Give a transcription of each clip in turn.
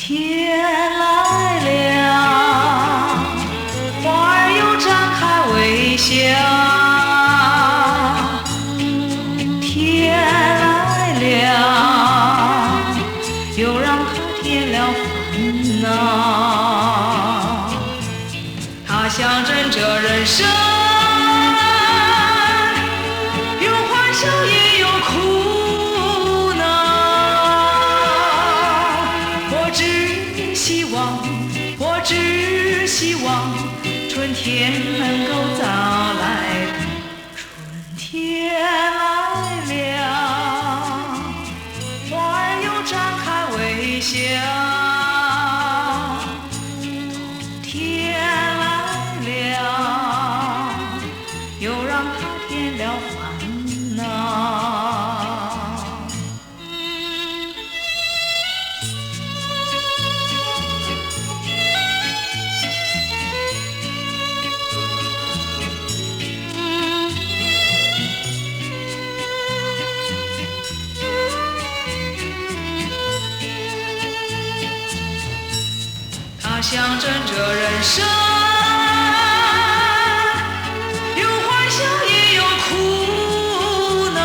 天来了，花儿又展开微笑。天来了，又让它添了烦恼。它象征着人生，有欢笑也有苦恼。我只希望春天能够早来。春天来了，花儿又展开微笑。冬天来了，又让它添了烦恼。它象征着人生，有欢笑也有苦恼。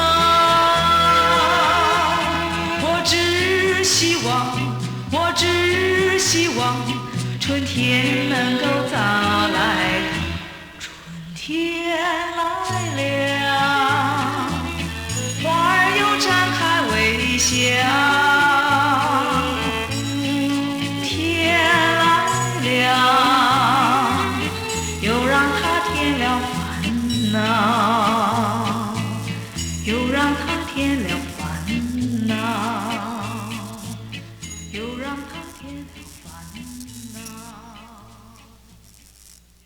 我只希望春天能够早来。春天来了，花儿又展开微笑。又让它添了烦恼，又让它添了烦恼。